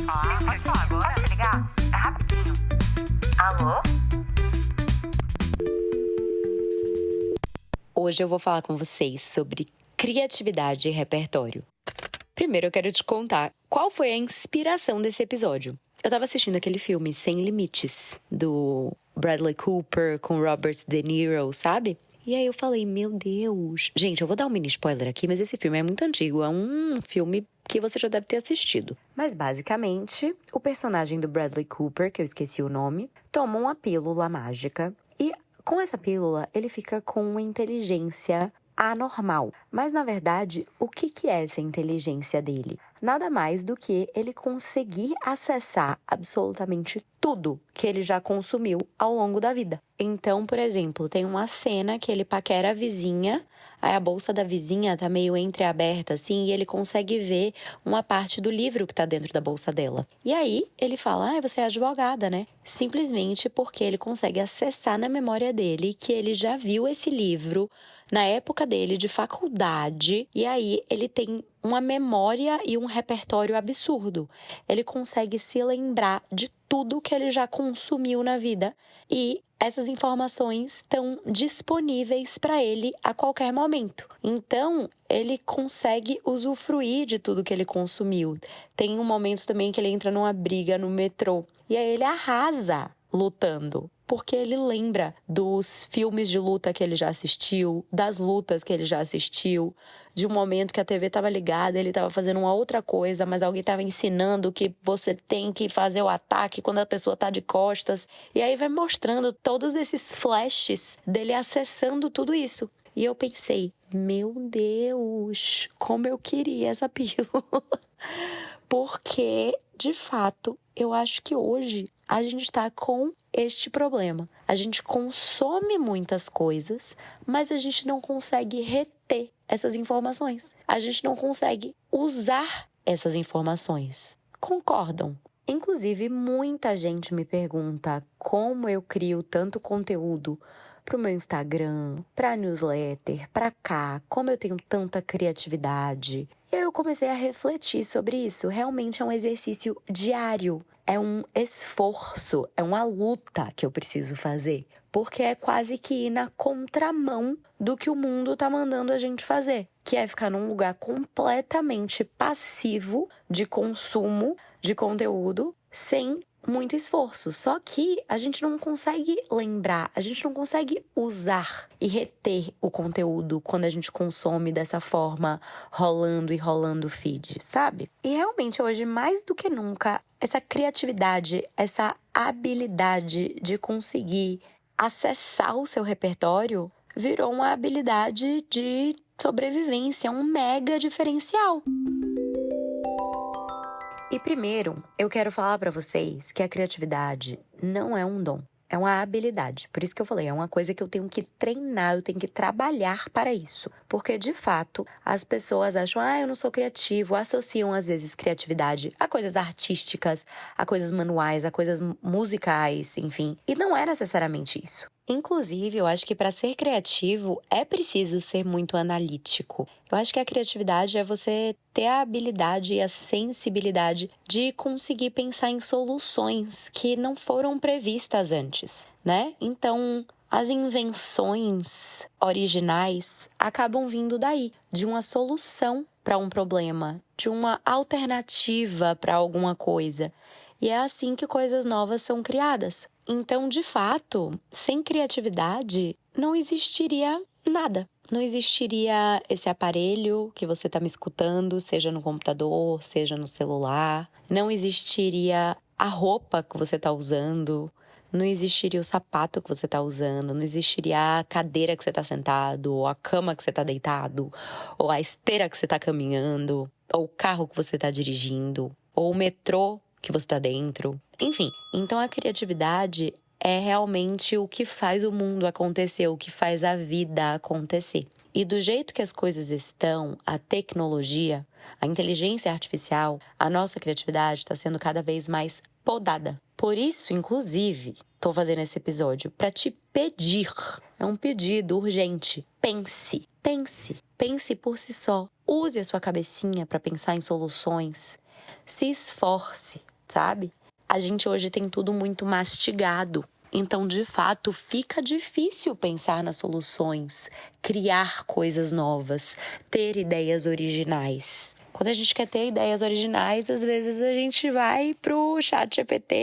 falar? Pode falar agora, me ligar? É rapidinho. Alô? Hoje eu vou falar com vocês sobre criatividade e repertório. Primeiro eu quero te contar qual foi a inspiração desse episódio. Eu tava assistindo aquele filme Sem Limites, do Bradley Cooper com Robert De Niro, sabe? E aí eu falei, meu Deus... Gente, eu vou dar um mini spoiler aqui, mas esse filme é muito antigo. É um filme que você já deve ter assistido. Mas, basicamente, o personagem do Bradley Cooper, que eu esqueci o nome, toma uma pílula mágica. E com essa pílula, ele fica com uma inteligência anormal. Mas, na verdade, o que é essa inteligência dele? Nada mais do que ele conseguir acessar absolutamente tudo que ele já consumiu ao longo da vida. Então, por exemplo, tem uma cena que ele paquera a vizinha, aí a bolsa da vizinha tá meio entreaberta assim, e ele consegue ver uma parte do livro que tá dentro da bolsa dela. E aí ele fala, você é advogada, né? Simplesmente porque ele consegue acessar na memória dele que ele já viu esse livro na época dele de faculdade, e aí ele tem uma memória e um repertório absurdo. Ele consegue se lembrar de tudo que ele já consumiu na vida e essas informações estão disponíveis para ele a qualquer momento. Então, ele consegue usufruir de tudo que ele consumiu. Tem um momento também que ele entra numa briga no metrô e aí ele arrasa lutando. Porque ele lembra dos filmes de luta que ele já assistiu, das lutas que ele já assistiu, de um momento que a TV estava ligada, ele estava fazendo uma outra coisa, mas alguém estava ensinando que você tem que fazer o ataque quando a pessoa está de costas. E aí vai mostrando todos esses flashes dele acessando tudo isso. E eu pensei, meu Deus, como eu queria essa pílula. Porque, de fato, eu acho que hoje a gente está com este problema. A gente consome muitas coisas, mas a gente não consegue reter essas informações. A gente não consegue usar essas informações. Concordam? Inclusive, muita gente me pergunta como eu crio tanto conteúdo para o meu Instagram, para newsletter, para cá, como eu tenho tanta criatividade. E aí eu comecei a refletir sobre isso. Realmente é um exercício diário. É um esforço, é uma luta que eu preciso fazer. Porque é quase que ir na contramão do que o mundo tá mandando a gente fazer. Que é ficar num lugar completamente passivo de consumo de conteúdo, sem muito esforço. Só que a gente não consegue lembrar, a gente não consegue usar e reter o conteúdo quando a gente consome dessa forma, rolando e rolando o feed, sabe? E realmente hoje, mais do que nunca, essa criatividade, essa habilidade de conseguir acessar o seu repertório virou uma habilidade de sobrevivência, um mega diferencial. E primeiro, eu quero falar pra vocês que a criatividade não é um dom, é uma habilidade. Por isso que eu falei, é uma coisa que eu tenho que treinar, eu tenho que trabalhar para isso. Porque, de fato, as pessoas acham, eu não sou criativo, associam, às vezes, criatividade a coisas artísticas, a coisas manuais, a coisas musicais, enfim. E não é necessariamente isso. Inclusive, eu acho que para ser criativo é preciso ser muito analítico. Eu acho que a criatividade é você ter a habilidade e a sensibilidade de conseguir pensar em soluções que não foram previstas antes, né? Então, as invenções originais acabam vindo daí, de uma solução para um problema, de uma alternativa para alguma coisa. E é assim que coisas novas são criadas. Então, de fato, sem criatividade, não existiria nada. Não existiria esse aparelho que você está me escutando, seja no computador, seja no celular. Não existiria a roupa que você está usando. Não existiria o sapato que você está usando. Não existiria a cadeira que você está sentado, ou a cama que você está deitado, ou a esteira que você está caminhando, ou o carro que você está dirigindo, ou o metrô que você está dentro. Enfim, então a criatividade é realmente o que faz o mundo acontecer, o que faz a vida acontecer. E do jeito que as coisas estão, a tecnologia, a inteligência artificial, a nossa criatividade está sendo cada vez mais podada. Por isso, inclusive, estou fazendo esse episódio para te pedir, é um pedido urgente, pense por si só. Use a sua cabecinha para pensar em soluções. Se esforce, sabe? A gente hoje tem tudo muito mastigado. Então, de fato, fica difícil pensar nas soluções, criar coisas novas, ter ideias originais. Quando a gente quer ter ideias originais, às vezes a gente vai pro ChatGPT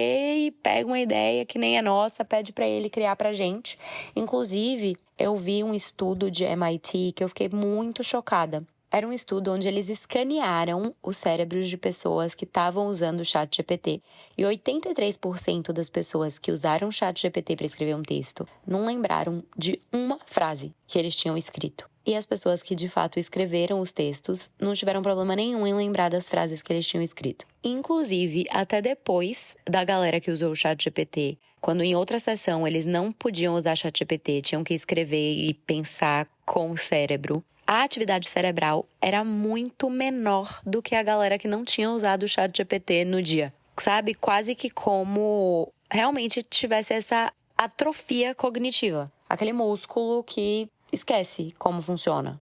e pega uma ideia que nem é nossa, pede para ele criar pra gente. Inclusive, eu vi um estudo de MIT que eu fiquei muito chocada. Era um estudo onde eles escanearam os cérebros de pessoas que estavam usando o ChatGPT. E 83% das pessoas que usaram o ChatGPT para escrever um texto não lembraram de uma frase que eles tinham escrito. E as pessoas que de fato escreveram os textos não tiveram problema nenhum em lembrar das frases que eles tinham escrito. Inclusive, até depois da galera que usou o ChatGPT, quando em outra sessão eles não podiam usar ChatGPT, tinham que escrever e pensar com o cérebro, a atividade cerebral era muito menor do que a galera que não tinha usado o ChatGPT no dia. Sabe? Quase que como realmente tivesse essa atrofia cognitiva. Aquele músculo que esquece como funciona.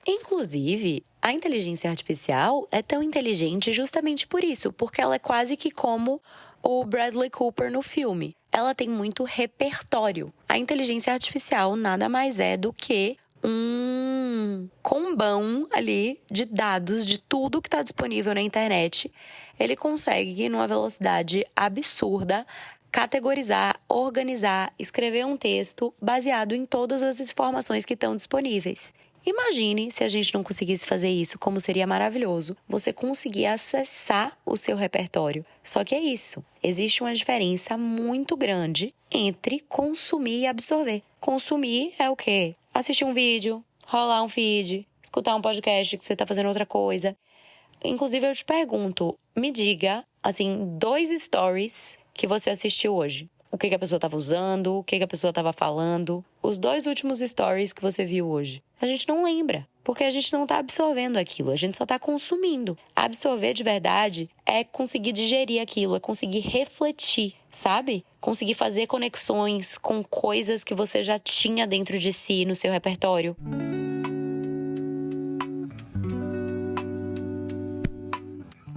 Inclusive, a inteligência artificial é tão inteligente justamente por isso, porque ela é quase que como o Bradley Cooper no filme. Ela tem muito repertório. A inteligência artificial nada mais é do que um combão ali de dados de tudo que está disponível na internet. Ele consegue, numa velocidade absurda, categorizar, organizar, escrever um texto baseado em todas as informações que estão disponíveis. Imagine se a gente não conseguisse fazer isso, como seria maravilhoso você conseguir acessar o seu repertório. Só que é isso, existe uma diferença muito grande entre consumir e absorver. Consumir é o quê? Assistir um vídeo, rolar um feed, escutar um podcast que você está fazendo outra coisa. Inclusive, eu te pergunto, me diga, assim, 2 stories que você assistiu hoje. O que a pessoa estava usando, o que a pessoa estava falando. Os 2 últimos stories que você viu hoje. A gente não lembra, porque a gente não está absorvendo aquilo, a gente só está consumindo. Absorver de verdade é conseguir digerir aquilo, é conseguir refletir, sabe? Conseguir fazer conexões com coisas que você já tinha dentro de si, no seu repertório.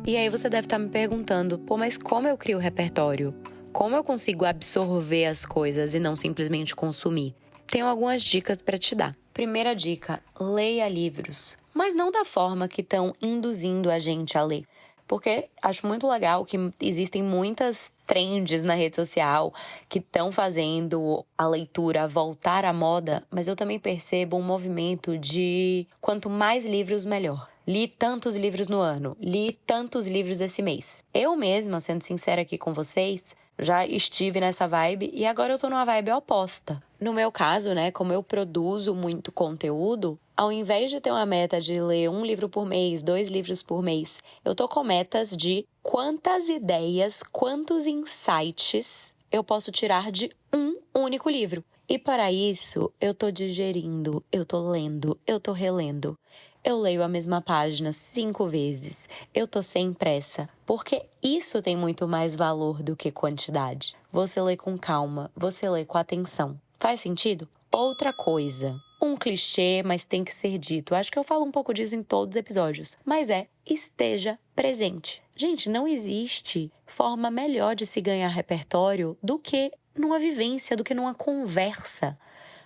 E aí você deve estar me perguntando, mas como eu crio repertório? Como eu consigo absorver as coisas e não simplesmente consumir? Tenho algumas dicas para te dar. Primeira dica, leia livros. Mas não da forma que estão induzindo a gente a ler. Porque acho muito legal que existem muitas trends na rede social que estão fazendo a leitura voltar à moda, mas eu também percebo um movimento de quanto mais livros, melhor. Li tantos livros no ano, li tantos livros esse mês. Eu mesma, sendo sincera aqui com vocês, já estive nessa vibe e agora eu tô numa vibe oposta. No meu caso, né, como eu produzo muito conteúdo, ao invés de ter uma meta de ler 1 livro por mês, 2 livros por mês, eu tô com metas de quantas ideias, quantos insights eu posso tirar de um único livro. E para isso, eu tô digerindo, eu tô lendo, eu tô relendo. Eu leio a mesma página 5 vezes. Eu tô sem pressa, porque isso tem muito mais valor do que quantidade. Você lê com calma, você lê com atenção. Faz sentido? Outra coisa, um clichê, mas tem que ser dito. Acho que eu falo um pouco disso em todos os episódios, mas esteja presente. Gente, não existe forma melhor de se ganhar repertório do que numa vivência, do que numa conversa,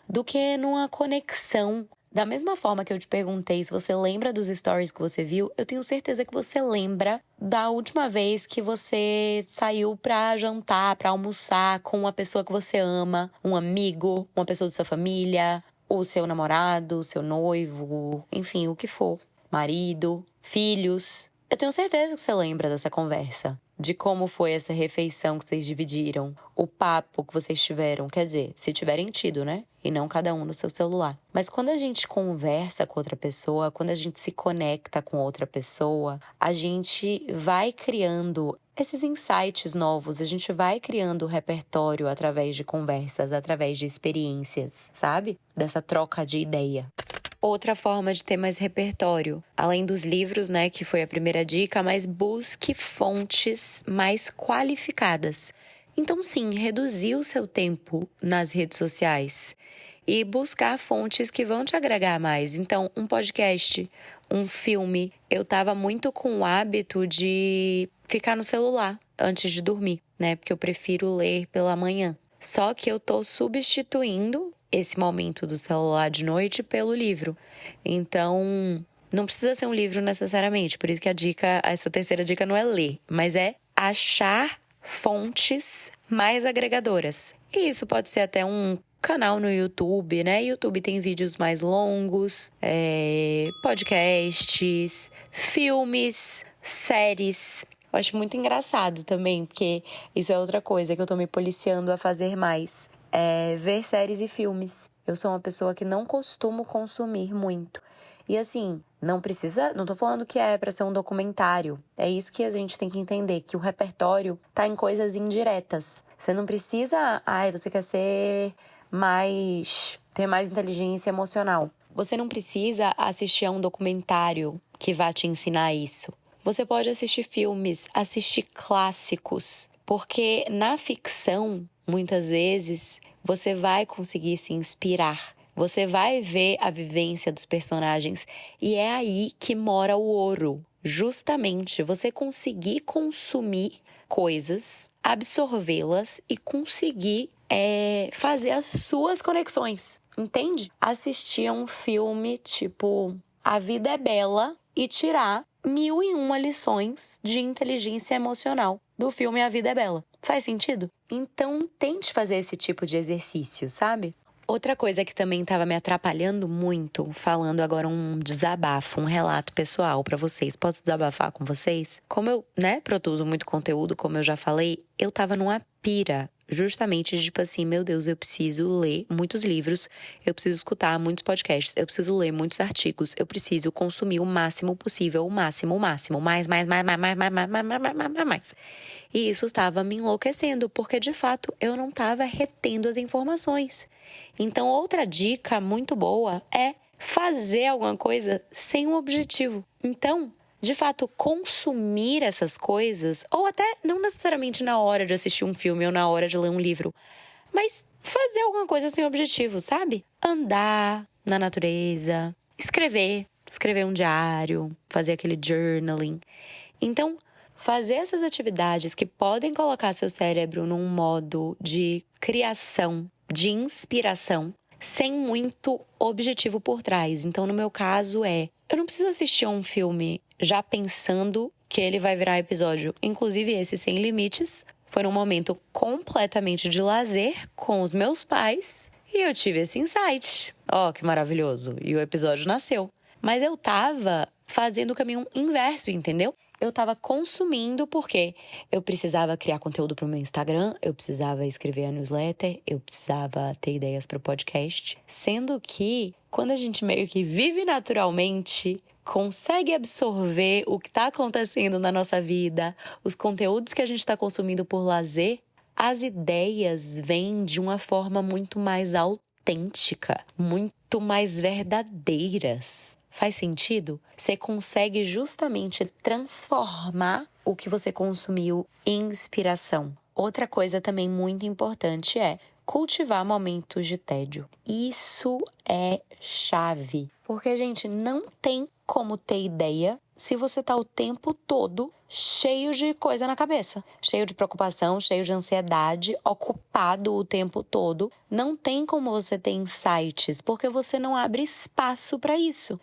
do que numa conexão. Da mesma forma que eu te perguntei se você lembra dos stories que você viu, eu tenho certeza que você lembra da última vez que você saiu pra jantar, pra almoçar com uma pessoa que você ama, um amigo, uma pessoa da sua família, o seu namorado, o seu noivo, enfim, o que for. Marido, filhos. Eu tenho certeza que você lembra dessa conversa, de como foi essa refeição que vocês dividiram, o papo que vocês tiveram, quer dizer, se tiverem tido, né? E não cada um no seu celular. Mas quando a gente conversa com outra pessoa, quando a gente se conecta com outra pessoa, a gente vai criando esses insights novos, a gente vai criando repertório através de conversas, através de experiências, sabe? Dessa troca de ideia. Outra forma de ter mais repertório, além dos livros, né, que foi a primeira dica, mas busque fontes mais qualificadas. Então, sim, reduzir o seu tempo nas redes sociais e buscar fontes que vão te agregar mais. Então, um podcast, um filme. Eu tava muito com o hábito de ficar no celular antes de dormir, né? Porque eu prefiro ler pela manhã. Só que eu tô substituindo esse momento do celular de noite pelo livro. Então, não precisa ser um livro necessariamente. Por isso que essa terceira dica não é ler, mas é achar fontes mais agregadoras. E isso pode ser até um canal no YouTube, né? YouTube tem vídeos mais longos, podcasts, filmes, séries. Eu acho muito engraçado também, porque isso é outra coisa que eu tô me policiando a fazer mais. É ver séries e filmes. Eu sou uma pessoa que não costumo consumir muito. E assim, não tô falando que é pra ser um documentário. É isso que a gente tem que entender, que o repertório tá em coisas indiretas. Você não precisa, você quer ter mais inteligência emocional. Você não precisa assistir a um documentário que vá te ensinar isso. Você pode assistir filmes, assistir clássicos, porque na ficção, muitas vezes, você vai conseguir se inspirar. Você vai ver a vivência dos personagens e é aí que mora o ouro. Justamente você conseguir consumir coisas, absorvê-las e conseguir fazer as suas conexões, entende? Assistir a um filme tipo A Vida é Bela e tirar 1001 lições de inteligência emocional do filme A Vida é Bela. Faz sentido? Então, tente fazer esse tipo de exercício, sabe? Outra coisa que também estava me atrapalhando muito, falando agora um desabafo, um relato pessoal pra vocês. Posso desabafar com vocês? Como eu, produzo muito conteúdo, como eu já falei, eu tava numa pira. Justamente, tipo assim, meu Deus, eu preciso ler muitos livros, eu preciso escutar muitos podcasts, eu preciso ler muitos artigos, eu preciso consumir o máximo possível, o máximo, mais. E isso estava me enlouquecendo, porque de fato eu não estava retendo as informações. Então, outra dica muito boa é fazer alguma coisa sem um objetivo. Então, de fato, consumir essas coisas, ou até não necessariamente na hora de assistir um filme ou na hora de ler um livro, mas fazer alguma coisa sem objetivo, sabe? Andar na natureza, escrever um diário, fazer aquele journaling. Então, fazer essas atividades que podem colocar seu cérebro num modo de criação, de inspiração, sem muito objetivo por trás. Então, no meu caso, eu não preciso assistir a um filme já pensando que ele vai virar episódio. Inclusive, esse Sem Limites foi num momento completamente de lazer com os meus pais e eu tive esse insight. Ó, que maravilhoso! E o episódio nasceu. Mas eu tava fazendo o caminho inverso, entendeu? Eu tava consumindo porque eu precisava criar conteúdo pro meu Instagram, eu precisava escrever a newsletter, eu precisava ter ideias pro podcast. Sendo que, quando a gente meio que vive naturalmente, consegue absorver o que tá acontecendo na nossa vida, os conteúdos que a gente tá consumindo por lazer, as ideias vêm de uma forma muito mais autêntica, muito mais verdadeiras. Faz sentido? Você consegue justamente transformar o que você consumiu em inspiração. Outra coisa também muito importante é cultivar momentos de tédio. Isso é chave. Porque, gente, não tem como ter ideia se você tá o tempo todo cheio de coisa na cabeça. Cheio de preocupação, cheio de ansiedade, ocupado o tempo todo. Não tem como você ter insights, porque você não abre espaço para isso.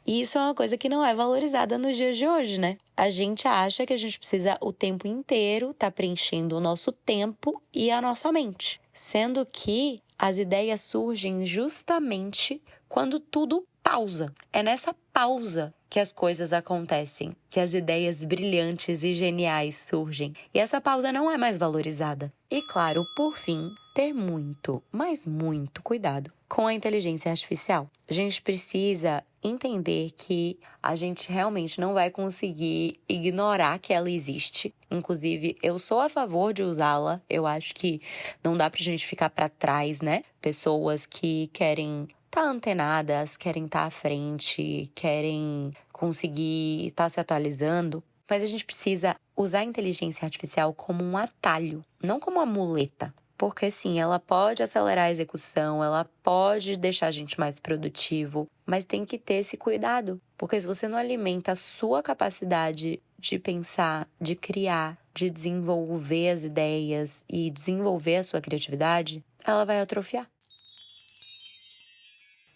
E isso é uma coisa que não é valorizada nos dias de hoje, né? A gente acha que a gente precisa o tempo inteiro estar preenchendo o nosso tempo e a nossa mente. Sendo que as ideias surgem justamente quando tudo pausa. É nessa pausa que as coisas acontecem, que as ideias brilhantes e geniais surgem. E essa pausa não é mais valorizada. E claro, por fim, ter muito, mas muito cuidado com a inteligência artificial. A gente precisa entender que a gente realmente não vai conseguir ignorar que ela existe. Inclusive, eu sou a favor de usá-la. Eu acho que não dá pra gente ficar pra trás, né? Pessoas que querem estar antenadas, querem estar à frente, querem conseguir estar se atualizando. Mas a gente precisa usar a inteligência artificial como um atalho, não como uma muleta. Porque sim, ela pode acelerar a execução, ela pode deixar a gente mais produtivo, mas tem que ter esse cuidado. Porque se você não alimenta a sua capacidade de pensar, de criar, de desenvolver as ideias e desenvolver a sua criatividade, ela vai atrofiar.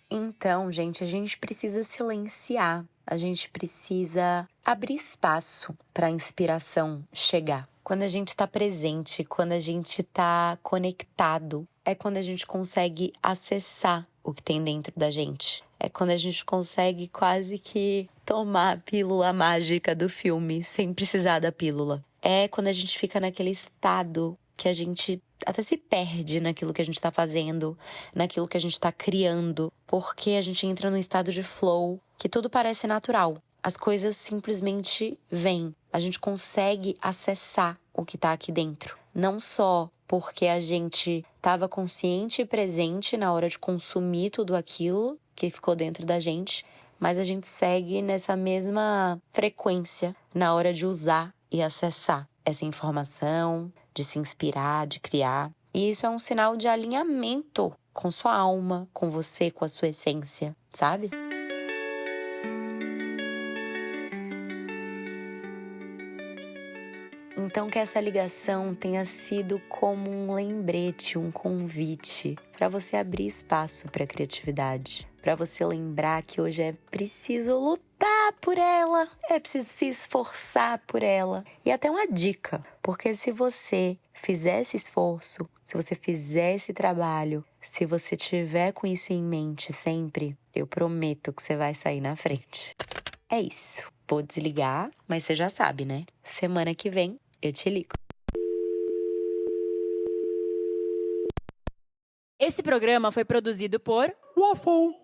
Então, gente, a gente precisa silenciar, a gente precisa abrir espaço para a inspiração chegar. Quando a gente está presente, quando a gente está conectado, é quando a gente consegue acessar o que tem dentro da gente. É quando a gente consegue quase que tomar a pílula mágica do filme sem precisar da pílula. É quando a gente fica naquele estado que a gente até se perde naquilo que a gente tá fazendo, naquilo que a gente tá criando, porque a gente entra num estado de flow, que tudo parece natural. As coisas simplesmente vêm. A gente consegue acessar o que tá aqui dentro. Não só porque a gente tava consciente e presente na hora de consumir tudo aquilo que ficou dentro da gente, mas a gente segue nessa mesma frequência na hora de usar e acessar essa informação, de se inspirar, de criar. E isso é um sinal de alinhamento com sua alma, com você, com a sua essência, sabe? Então que essa ligação tenha sido como um lembrete, um convite para você abrir espaço para a criatividade, para você lembrar que hoje é preciso lutar por ela, é preciso se esforçar por ela. E até uma dica, porque se você fizer esse esforço, se você fizer esse trabalho, se você tiver com isso em mente sempre, eu prometo que você vai sair na frente. É isso. Vou desligar, mas você já sabe, né? Semana que vem eu te ligo. Esse programa foi produzido por Waffle.